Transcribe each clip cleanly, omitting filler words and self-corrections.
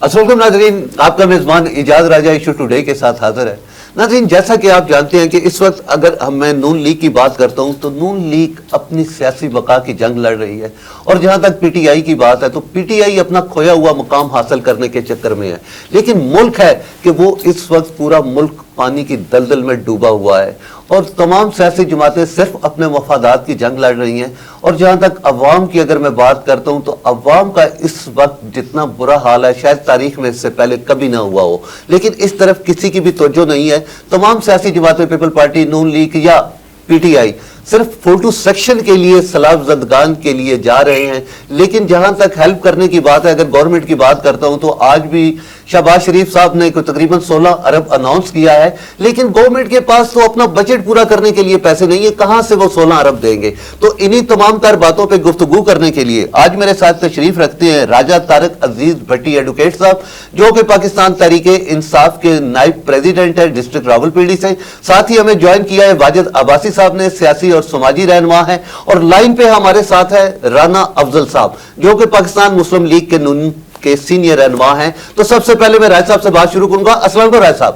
السلام علیکم ناظرین، آپ کا میزبان اجاز راجہ ایشو ٹوڈے کے ساتھ حاضر ہے۔ ناظرین، جیسا کہ آپ جانتے ہیں کہ اس وقت اگر میں نون لیگ کی بات کرتا ہوں تو نون لیگ اپنی سیاسی بقا کی جنگ لڑ رہی ہے، اور جہاں تک پی ٹی آئی کی بات ہے تو پی ٹی آئی اپنا کھویا ہوا مقام حاصل کرنے کے چکر میں ہے، لیکن ملک ہے کہ وہ اس وقت پورا ملک پانی کی دلدل میں ڈوبا ہوا ہے، اور تمام سیاسی جماعتیں صرف اپنے مفادات کی جنگ لڑ رہی ہیں۔ اور جہاں تک عوام کی اگر میں بات کرتا ہوں تو عوام کا اس وقت جتنا برا حال ہے شاید تاریخ میں اس سے پہلے کبھی نہ ہوا ہو، لیکن اس طرف کسی کی بھی توجہ نہیں ہے۔ تمام سیاسی جماعتیں، پیپل پارٹی، نون لیگ یا پی ٹی آئی، صرف فوٹو سیکشن کے لیے، سلاب زدگان کے لیے جا رہے ہیں، لیکن جہاں تک ہیلپ کرنے کی بات ہے، اگر گورنمنٹ کی بات کرتا ہوں تو آج بھی شہباز شریف صاحب نے تقریباً 16 ارب اناؤنس کیا ہے، لیکن گورنمنٹ کے پاس تو اپنا بجٹ پورا کرنے کے لیے پیسے نہیں ہے، کہاں سے وہ 16 ارب دیں گے؟ تو انہی تمام تر باتوں پہ گفتگو کرنے کے لیے آج میرے ساتھ تشریف رکھتے ہیں راجہ طارق عزیز بھٹی ایڈوکیٹ صاحب، جو کہ پاکستان تحریک انصاف کے نائب پریزیڈنٹ ہے ڈسٹرکٹ راولپنڈی سے۔ ساتھ ہی ہمیں جوائن کیا ہے واجد عباسی صاحب نے، سیاسی اور سماجی رہنما ہے، اور لائن پہ ہمارے ساتھ ہے رانا افضل صاحب، جو کہ پاکستان مسلم لیگ کے نون کے سینئر رہنما ہیں۔ تو سب سے پہلے میں رائد صاحب سے بات شروع کروں گا۔ السلام علیکم رائد صاحب۔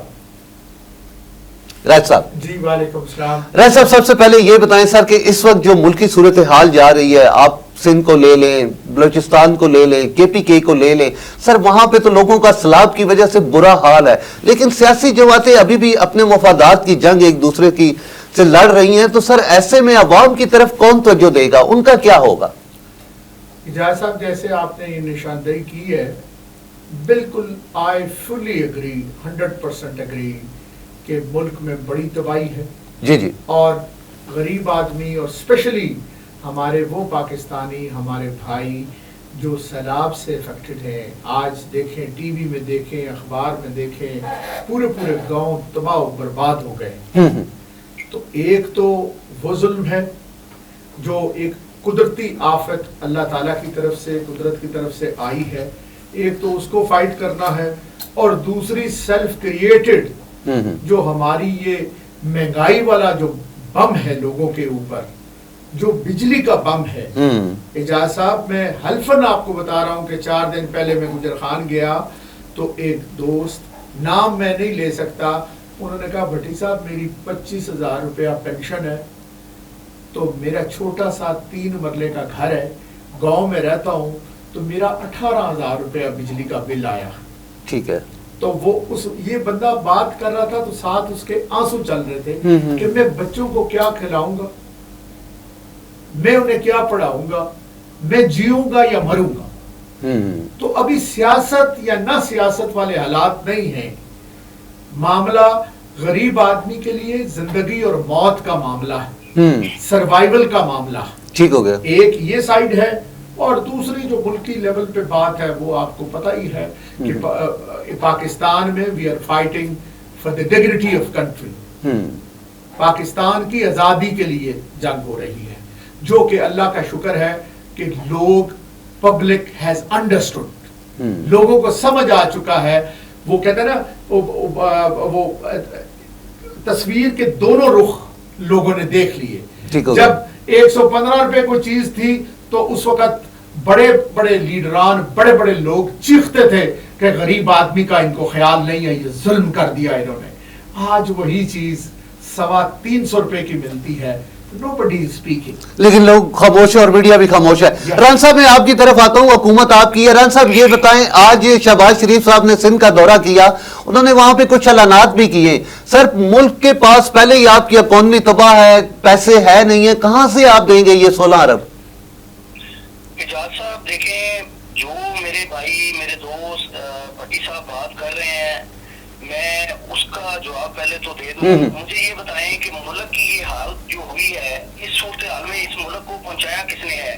رائد صاحب جی وعلیکم السلام۔ رائد صاحب، سب سے پہلے یہ بتائیں سر کہ اس وقت جو ملکی صورتحال جا رہی ہے، آپ سندھ کو لے لیں، بلوچستان کو لے لیں، کے پی کے کو لے لیں، سر وہاں پہ تو لوگوں کا سیلاب کی وجہ سے برا حال ہے، لیکن سیاسی جماعتیں ابھی بھی اپنے مفادات کی جنگ ایک دوسرے کی سے لڑ رہی ہیں، تو سر ایسے میں عوام کی طرف کون توجہ دے گا؟ ان کا کیا ہوگا؟ اجاز صاحب، جیسے آپ نے یہ نشاندہی کی ہے، بالکل آئی فلی اگری، 100% اگری کہ ملک میں بڑی تباہی ہے، جی جی، اور غریب آدمی اور اسپیشلی ہمارے وہ پاکستانی ہمارے بھائی جو سیلاب سے افیکٹڈ ہیں، آج دیکھیں ٹی وی میں، دیکھیں اخبار میں، دیکھیں پورے گاؤں تباہ و برباد ہو گئے۔ تو ایک تو وہ ظلم ہے جو ایک قدرتی آفت اللہ تعالیٰ کی طرف سے، قدرت کی طرف سے آئی ہے، ایک تو اس کو فائٹ کرنا ہے، اور دوسری سیلف کریٹڈ جو ہماری یہ مہنگائی والا جو بم ہے لوگوں کے اوپر، جو بجلی کا بم ہے۔ اجاز صاحب، میں حلفاً آپ کو بتا رہا ہوں کہ 4 دن پہلے میں گجر خان گیا تو ایک دوست، نام میں نہیں لے سکتا، انہوں نے کہا بھٹی صاحب میری 25,000 روپیہ پینشن ہے، تو میرا چھوٹا سا 3 مرلے کا گھر ہے، گاؤں میں رہتا ہوں، تو میرا 18,000 روپیہ بجلی کا بل آیا۔ ٹھیک ہے۔ تو وہ یہ بندہ بات کر رہا تھا تو ساتھ اس کے آنسو چل رہے تھے کہ میں بچوں کو کیا کھلاؤں گا، میں انہیں کیا پڑھاؤں گا، میں جیوں گا یا مروں گا۔ تو ابھی سیاست یا نہ سیاست والے حالات نہیں ہیں، معاملہ غریب آدمی کے لیے زندگی اور موت کا معاملہ ہے، سروائیول کا معاملہ۔ ٹھیک ہو گیا۔ ایک یہ سائیڈ ہے، اور دوسری جو ملکی لیول پہ بات ہے وہ آپ کو پتہ ہی ہے کہ پاکستان میں we are fighting for the dignity of country, Pakistan کی آزادی کے لیے جنگ ہو رہی ہے، جو کہ اللہ کا شکر ہے کہ لوگ، پبلک ہیز انڈرسٹوڈ، لوگوں کو سمجھ آ چکا ہے۔ وہ کہتے ہیں نا، وہ تصویر کے دونوں رخ لوگوں نے دیکھ لیے۔ جب 115 روپے کوئی چیز تھی تو اس وقت بڑے لیڈران، بڑے لوگ چیختے تھے کہ غریب آدمی کا ان کو خیال نہیں ہے، یہ ظلم کر دیا انہوں نے۔ آج وہی چیز 350 روپے کی ملتی ہے، nobody is speaking، لیکن لوگ خاموش ہے اور میڈیا بھی خاموش ہے۔ ران صاحب، میں آپ کی طرف آتا ہوں، حکومت آپ کی ہے۔ ران صاحب یہ بتائیں، آج شہباز شریف صاحب نے سندھ کا دورہ کیا، انہوں نے وہاں پہ کچھ اعلانات بھی کیے۔ سر ملک کے پاس پہلے ہی آپ کی اکانومی تباہ ہے، پیسے ہے نہیں ہے، کہاں سے آپ دیں گے یہ 16 ارب؟ اجاز صاحب دیکھیں، جو میرے بھائی، میرے دوست بھٹی صاحب بات کر رہے ہیں، میں اس کا جواب پہلے تو دے دوں۔ مجھے یہ بتائیں کہ ملک کی یہ حالت جو ہوئی ہے، اس صورتحال میں اس ملک کو پہنچایا کس نے ہے؟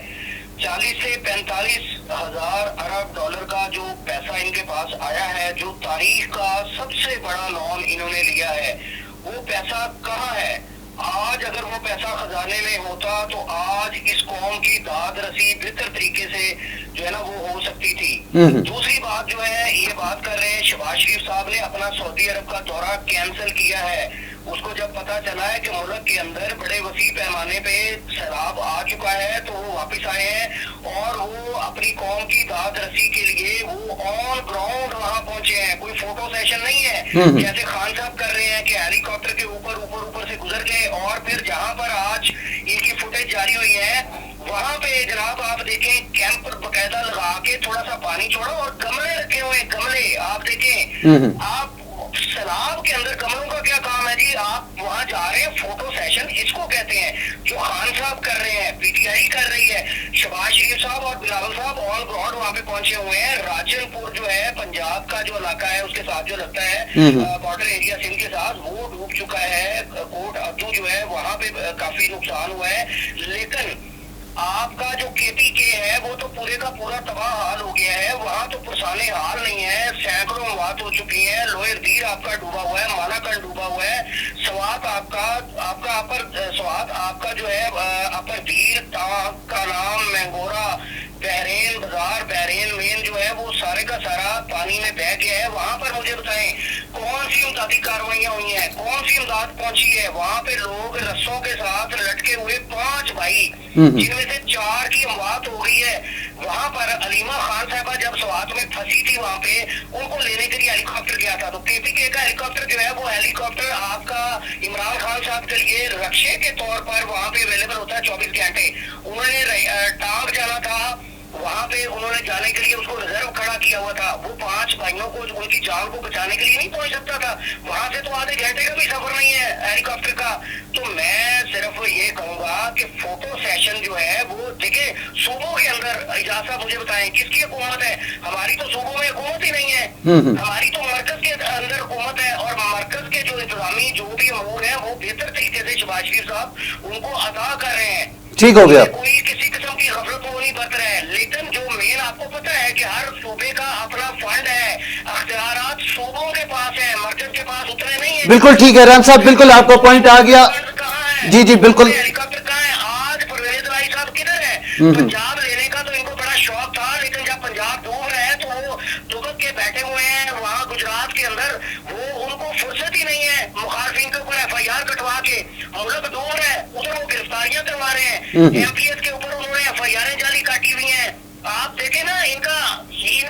40 سے 45 ہزار ارب ڈالر کا جو پیسہ ان کے پاس آیا ہے، جو تاریخ کا سب سے بڑا لون انہوں نے لیا ہے، وہ پیسہ کہاں ہے؟ آج اگر وہ پیسہ خزانے میں ہوتا تو آج اس قوم کی داد رسی بہتر طریقے سے جو ہے نا وہ ہو سکتی تھی۔ دوسری بات جو ہے، یہ بات کر رہے ہیں شہباز شریف صاحب نے اپنا سعودی عرب کا دورہ کینسل کیا ہے، اس کو جب پتا چلا ہے کہ ملک کے اندر بڑے وسیع پیمانے پہ سیلاب آ چکا ہے تو وہ واپس آئے ہیں اور وہ اپنی قوم کی داد رسی کے لیے وہ آن گراؤنڈ وہاں پہنچے ہیں. کوئی فوٹو سیشن نہیں ہے جیسے خان صاحب کر رہے ہیں کہ ہیلی کاپٹر کے اوپر سے گزر گئے. اور پھر جہاں پر آج ان کی فوٹیج جاری ہوئی ہے وہاں پہ جناب آپ دیکھیں کیمپ باقاعدہ لگا کے تھوڑا سا پانی چھوڑا اور گملے رکھے ہوئے گملے آپ دیکھیں. آپ سیلاب کے اندر گملوں کا کیا کام ہے جی؟ آپ وہاں جا رہے ہیں فوٹو سیشن اس کو کہتے ہیں جو خان صاحب کر رہے ہیں, پی ٹی آئی کر رہی ہے. شہباز شریف صاحب اور بلاول صاحب آن گراؤنڈ وہاں پہ پہنچے ہوئے ہیں. راجن پور جو ہے پنجاب کا جو علاقہ ہے اس کے ساتھ جو لگتا ہے بارڈر ایریا سندھ کے ساتھ وہ ڈوب چکا ہے. کوٹ ادو جو ہے وہاں پہ کافی نقصان ہوا ہے. لیکن آپ کا جو کے پی کے ہے وہ تو پورے کا پورا تباہ حال ہو گیا ہے. وہاں تو پرسانے حال نہیں ہے. سینکڑوں موات ہو چکی ہیں. لوئر دیر آپ کا ڈوبا ہوا ہے, مانا کنڈ ڈوبا ہوا ہے. سوات آپ کا اپر سوات آپ کا جو ہے اپر دیر ٹانک کا نام مینگورا بحرین بازار بحرین مین جو ہے وہ سارے کا سارا پانی میں بہ گیا ہے. وہاں پر مجھے بتائیں کون سی امدادی کاروائیاں ہوئی ہیں, کون سی امداد پہنچی ہے؟ وہاں پہ لوگ رسوں کے ساتھ لٹکے ہوئے 5 بھائی جن میں سے 4 کی اموات ہو گئی ہے. وہاں پر علیمہ خان صاحبہ جب سوات میں پھنسی تھی وہاں پہ ان کو لینے کے لیے ہیلی کاپٹر گیا تھا. تو کے پی کے کا ہیلی کاپٹر جو ہے وہ ہیلی کاپٹر آپ کا عمران خان صاحب کے لیے رکشے کے طور پر وہاں پہ اویلیبل ہوتا ہے 24 گھنٹے. انہوں نے ٹانک جانا تھا وہاں پہ, انہوں نے جانے کے لیے اس کو ریزرو کھڑا کیا ہوا تھا. وہ 5 بھائیوں کو ان کی جان کو بچانے کے لیے نہیں پہنچ سکتا تھا. وہاں سے تو آدھے گھنٹے کا بھی سفر نہیں ہے ہیلی کاپٹر کا. تو میں صرف یہ کہوں گا کہ فوٹو سیشن جو ہے وہ دیکھیں صوبوں کے اندر. اجاز صاحب مجھے بتائیں کس کی حکومت ہے؟ ہماری تو صوبوں میں حکومت ہی نہیں ہے. ہماری تو مرکز کے اندر حکومت ہے اور مرکز کے جو انتظامی جو بھی امور ہیں وہ بہتر طریقے سے شہباز شریف صاحب ان کو ادا کر رہے ہیں. ٹھیک ہو گیا. کوئی کسی قسم کی غفلت وہ نہیں برت رہا ہے. لیکن جو مین آپ کو پتا ہے کہ ہر صوبے کا اپنا فنڈ ہے, اختیارات صوبوں کے پاس ہے, مرکز کے پاس اتنے نہیں ہے. بالکل ٹھیک ہے رحم صاحب, بالکل آپ کا پوائنٹ آ گیا. جی جی بالکل. ہیلی کاپٹر کہاں ہے آج؟ پرویز رائی صاحب کدھر ہے؟ پنجاب لینے کا تو ان کو بڑا شوق تھا لیکن جب پنجاب ڈوب رہا ہے تو وہ دبک کے بیٹھے ہوئے ہیں وہاں گجرات کے اندر. وہ ان کو فرصت ہی نہیں ہے مخالفین کے اوپر ایف آئی آر کٹوا کے. ملک ڈوب رہا ہے ادھر وہ گرفتاریاں کروا رہے ہیں. ایم پی ایس کے اوپر انہوں نے ایف آئی آر جاری کاٹی ہوئی ہیں. آپ دیکھیں نا ان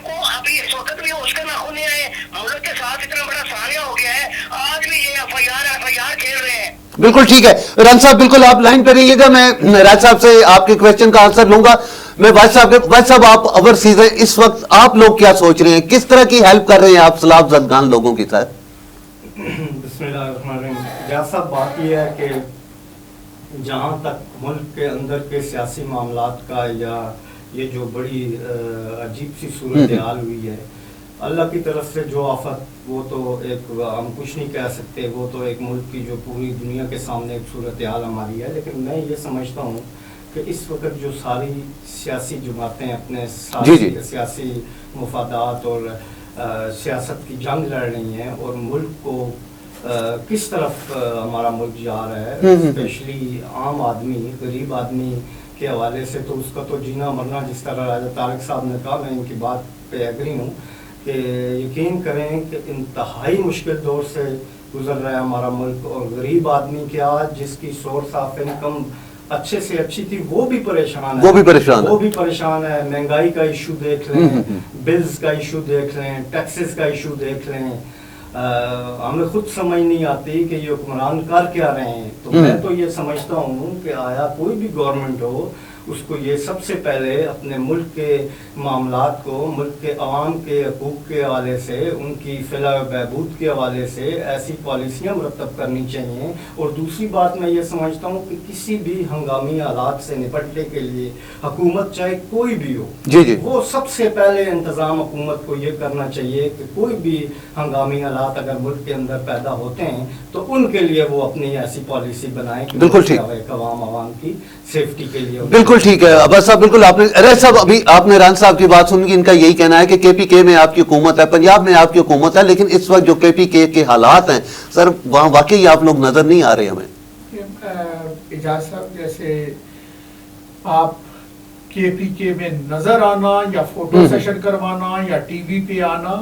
کو ابھی اس وقت بھی ہوش کا ناخن نہیں آئے. ملک کے ساتھ اتنا بڑا سانحہ ہو گیا ہے آج بھی یہ ایف آئی آر کھیل رہے ہیں. بالکل ٹھیک ہے رن صاحب, بالکل آپ لائن پہ رہیے گا. میں راج صاحب سے آپ کے کوشچن کا آنسر لوں گا. میں واج صاحب آپ اوورسیز ہیں اس وقت, آپ لوگ کیا سوچ رہے ہیں, کس طرح کی ہیلپ کر رہے ہیں آپ سیلاب زدگان لوگوں کی ساتھ؟ بسم اللہ الرحمن الرحیم. جیسا بات یہ ہے کہ جہاں تک ملک کے اندر کے سیاسی معاملات کا یا یہ جو بڑی عجیب سی صورتحال ہوئی ہے, اللہ کی طرف سے جو آفت وہ تو ایک ہم کچھ نہیں کہہ سکتے, وہ تو ایک ملک کی جو پوری دنیا کے سامنے ایک صورتحال ہماری ہے. لیکن میں یہ سمجھتا ہوں کہ اس وقت جو ساری سیاسی جماعتیں اپنے سیاسی مفادات اور سیاست کی جنگ لڑ رہی ہیں اور ملک کو کس طرف ہمارا ملک جا رہا ہے, اسپیشلی عام آدمی غریب آدمی کے حوالے سے تو اس کا تو جینا مرنا, جس طرح راجہ طارق صاحب نے کہا, میں ان کی بات پہ ایگری ہوں کہ یقین کریں کہ انتہائی مشکل دور سے گزر رہا ہے ہمارا ملک. اور غریب آدمی کے آج جس کی سورس آف انکم اچھے سے اچھی تھی وہ بھی پریشان ہے. مہنگائی کا ایشو دیکھ لیں, بلز کا ایشو دیکھ لیں, ٹیکسز کا ایشو دیکھ لیں. ہمیں خود سمجھ نہیں آتی کہ یہ حکمران کر کیا رہے ہیں. تو میں تو یہ سمجھتا ہوں کہ آیا کوئی بھی گورنمنٹ ہو اس کو یہ سب سے پہلے اپنے ملک کے معاملات کو, ملک کے عوام کے حقوق کے حوالے سے, ان کی فلاح و بہبود کے حوالے سے ایسی پالیسیاں مرتب کرنی چاہیے. اور دوسری بات میں یہ سمجھتا ہوں کہ کسی بھی ہنگامی حالات سے نپٹنے کے لیے حکومت چاہے کوئی بھی ہو, وہ سب سے پہلے انتظام حکومت کو یہ کرنا چاہیے کہ کوئی بھی ہنگامی حالات اگر ملک کے اندر پیدا ہوتے ہیں تو ان کے لیے وہ اپنی ایسی پالیسی بنائے کہ عوام کی سیفٹی کے لیے. بالکل ٹھیک ہے عباس صاحب, بالکل آپ نے ریس صاحب ابھی آپ نے ران صاحب کی بات سن کی, ان کا یہی کہنا ہے کہ کے پی کے میں آپ کی حکومت ہے, پنجاب میں آپ کی حکومت ہے, لیکن اس وقت جو کے پی کے حالات ہیں سر وہاں واقعی آپ لوگ نظر نہیں آ رہے ہمیں. اجاز صاحب جیسے آپ کے پی کے میں نظر آنا یا فوٹو سیشن کروانا یا ٹی وی پہ آنا,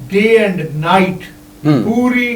ڈے اینڈ نائٹ پوری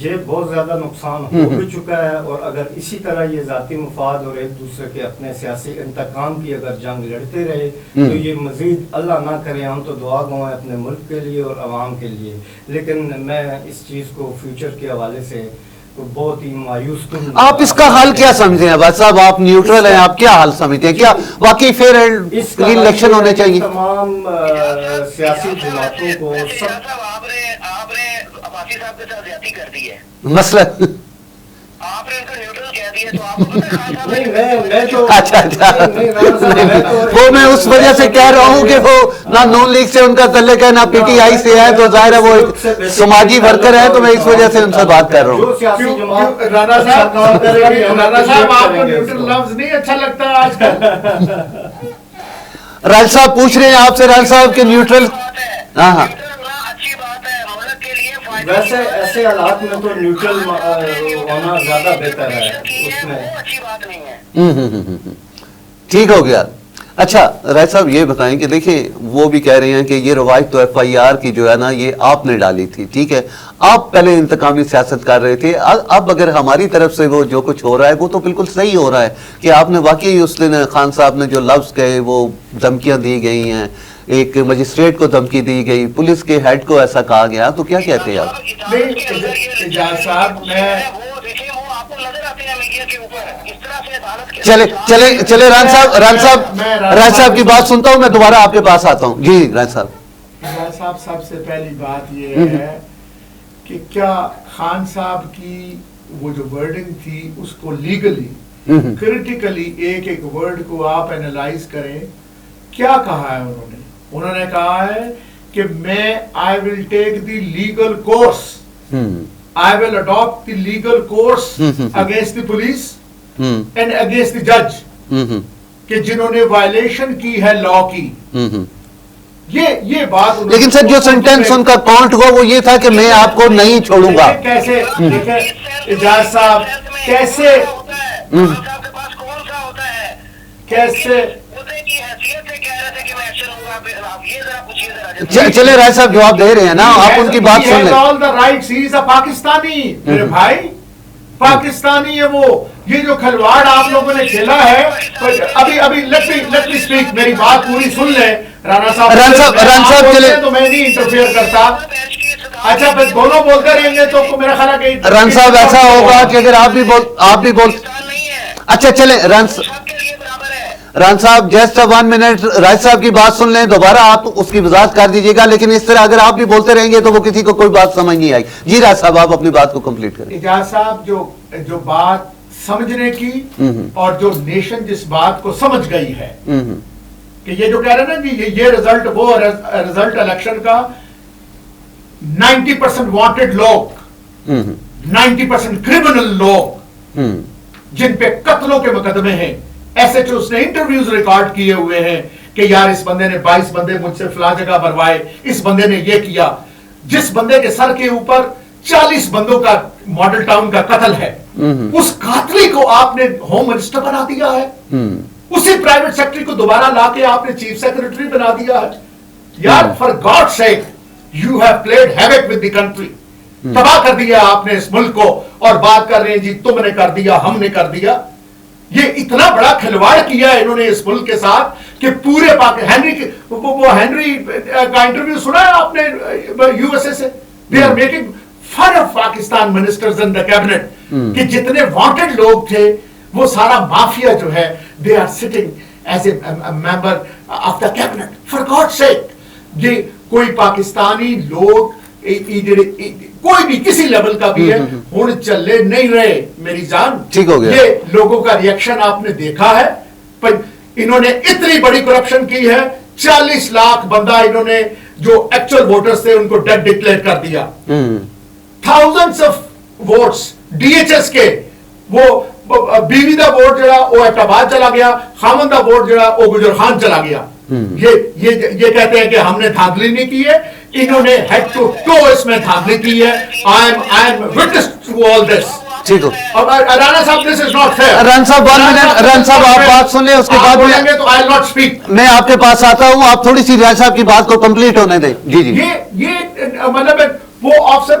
یہ بہت زیادہ نقصان ہو بھی چکا ہے، اور اگر اسی طرح یہ ذاتی مفاد اور ایک دوسرے کے اپنے سیاسی انتقام کی اگر جنگ لڑتے رہے تو یہ مزید اللہ نہ کرے، ہم تو دعا گو ہیں اپنے ملک کے لیے اور عوام کے لیے، لیکن میں اس چیز کو فیوچر کے حوالے سے بہت ہی مایوس کن۔ آپ اس کا حل کیا سمجھتے ہیں عباس صاحب؟ آپ نیوٹرل ہیں، آپ کیا حل سمجھتے ہیں؟ کیا واقعی فیئر اینڈ کلین الیکشن ہونے چاہیے؟ تمام سیاسی جماعتوں کو سب آپ نے عباسی صاحب کے ساتھ زیادتی کر دی ہے، مسئلہ آپ نے ان کو نیوٹرل کہہ دیا، تو آپ کو پتہ ہے خان صاحب نہیں میں تو اچھا وہ میں اس وجہ سے کہہ رہا ہوں کہ وہ نہ نون لیگ سے ان کا تعلق ہے نہ پی ٹی آئی سے ہے، تو ظاہر ہے وہ ایک سماجی ورکر ہے، تو میں اس وجہ سے ان سے بات کر رہا ہوں۔ رانا صاحب آپ کو نیوٹرل لفظ نہیں اچھا لگتا آج کل؟ راج صاحب پوچھ رہے ہیں آپ سے، راج صاحب کے نیوٹرل، ہاں ہاں اچھی بات ہے، ملک کے لیے فائدہ، ویسے ایسے حالات میں تو نیوٹرل ہونا زیادہ بہتر ہے، اس میں وہ اچھی بات نہیں ہے۔ ٹھیک ہو گیا۔ اچھا راج صاحب یہ بتائیں کہ دیکھیں وہ بھی کہہ رہے ہیں کہ یہ روایت تو ایف آئی آر کی جو ہے نا یہ آپ نے ڈالی تھی، ٹھیک ہے، آپ پہلے انتقامی سیاست کر رہے تھے، اب اگر ہماری طرف سے وہ جو کچھ ہو رہا ہے وہ تو بالکل صحیح ہو رہا ہے کہ آپ نے واقعی اس دن خان صاحب نے جو لفظ کہے، وہ دھمکیاں دی گئی ہیں، ایک مجسٹریٹ کو دھمکی دی گئی، پولیس کے ہیڈ کو ایسا کہا گیا، تو کیا کہتے ہیں آپ؟ اجاز صاحب چلے ران صاحب کی بات سنتا ہوں، میں دوبارہ آپ کے پاس آتا ہوں۔ جی ران صاحب۔ اجاز صاحب سب سے پہلی بات یہ ہے کہ کیا خان صاحب کی وہ جو ورڈنگ تھی اس کو لیگلی کریٹیکلی ایک ایک ورڈ کو آپ اینالائز کریں، کیا کہا ہے انہوں نے کہا ہے کہ میں I will take the legal course, I will adopt the legal course against the police and against the judge کہ جنہوں نے وائلیشن کی ہے لا کی۔ یہ بات لیکن سر جو سنٹینس ان کا کاؤنٹ ہوا وہ یہ تھا کہ میں آپ کو نہیں چھوڑوں گا۔ کیسے اجاز صاحب کیسے کیسے چلے رائے صاحب جواب دے رہے ہیں نا، آپ ان کی بات سن لیں۔ all the rights, he is a Pakistani, میرے بھائی پاکستانی ہے وہ۔ یہ جو کھلواڑ آپ لوگوں نے کھیلا ہے، ابھی let me speak، میری بات پوری سن لیں۔ رانا صاحب چلے تو میں نہیں انٹرفیئر کرتا۔ اچھا پھر دونوں بولتے رہیں گے تو میرا خیال ہے کہ ران صاحب ایسا ہوگا کہ اگر آپ بھی بول اچھا چلے ران صاحب جسٹ 1 منٹ راج صاحب کی بات سن لیں، دوبارہ آپ اس کی وضاحت کر دیجئے گا، لیکن اس طرح اگر آپ بھی بولتے رہیں گے تو وہ کسی کو کوئی بات سمجھ نہیں آئی۔ جی راج صاحب آپ اپنی بات کو کمپلیٹ کریں۔ اجاز صاحب جو بات سمجھنے کی اور جو نیشن جس بات کو سمجھ گئی ہے کہ یہ جو کہہ رہے ہیں نا کہ یہ رزلٹ وہ رزلٹ الیکشن کا 90% وانٹڈ لوگ، 90% کرمنل لوگ جن پہ قتلوں کے مقدمے ہیں، ایسے جو اس نے انٹرویوز ریکارڈ کیے ہوئے ہیں کہ یار اس بندے نے 22 بندے مجھ سے فلاں جگہ بھروائے، اس بندے نے یہ کیا، جس بندے کے سر کے اوپر 40 بندوں کا ماڈل ٹاؤن کا قتل ہے، اس قاتلی کو آپ نے ہوم منسٹر بنا دیا ہے، اسی پرائیویٹ سیکٹری کو دوبارہ لا کے آپ نے چیف سیکرٹری بنا دیا ہے۔ یار for God sake you have played havoc with the country, تباہ کر دیا آپ نے اس ملک کو، اور بات کر رہے ہیں جی تم نے کر دیا ہم نے کر دیا۔ یہ اتنا بڑا کھلواڑ کیا ہے انہوں نے اس ملک کے ساتھ کہ پورے ہینری کا انٹرویو سنا ہے آپ نے یو ایس اے سے، they are making fun of Pakistan ministers and the cabinet کہ جتنے وانٹڈ لوگ تھے وہ سارا مافیا جو ہے they are sitting as a member of the cabinet for God's sake۔ یہ کوئی پاکستانی لوگ کوئی بھی کسی لیول کا بھی ہے ہون چلے نہیں رہے میری جان۔ ٹھیک ہو گیا۔ یہ لوگوں کا ریئیکشن آپ نے دیکھا ہے، انہوں نے اتنی بڑی کرپشن کی ہے، 40 لاکھ بندہ انہوں نے جو ایکچوئل ووٹرز تھے ان کو ڈیڈ ڈکلیئر کر دیا، thousands of votes D H S کے، وہ بیوی دا ووٹ جڑا وہ ایٹ آباد چلا گیا، خامن دا ووٹ جڑا وہ گجر خان چلا گیا۔ یہ کہتے ہیں کہ ہم نے دھاندلی نہیں کی ہے، انہوں نے ہیڈ ٹو ٹو اس میں دھاندلی کی ہے۔ I am witness to all this۔ ٹھیک ہو۔ رانا صاحب this is not fair۔ ران صاحب 1 منٹ، ران صاحب آپ بات سن لیں، اس کے بعد بولیں گے تو I will not speak۔ میں آپ کے پاس آتا ہوں، آپ تھوڑی سی راج صاحب کی بات کو کمپلیٹ ہونے دیں۔ جی جی یہ مطلب وہ افسر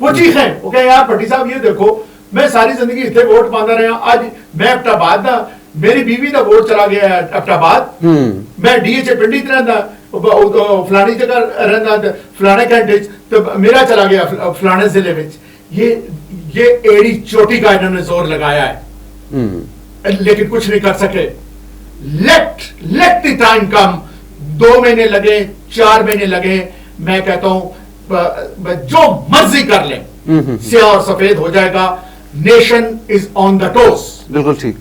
وہ چیخیں, وہ کہیں یار بھٹی صاحب یہ دیکھو میں ساری زندگی اتنے ووٹ پاندا رہا, آج میں اپٹاباد دا, میری بیوی دا ووٹ چلا گیا ہے اپٹاباد, میں ڈی ایچ اے پنڈی تے رہندا, فلانی جگہ رہندا, فلانے کینٹے تو میرا چلا گیا فلانے ضلع وچ. یہ ایڑی چوٹی کا انہوں نے زور لگایا ہے لیکن کچھ نہیں کر سکے. لیٹ دی ٹائم کم, 2 مہینے لگے 4 مہینے لگے, میں کہتا ہوں جو مرضی کر لیں سیاہ اور سفید ہو جائے گا. Nation is on the toss. بالکل ٹھیک.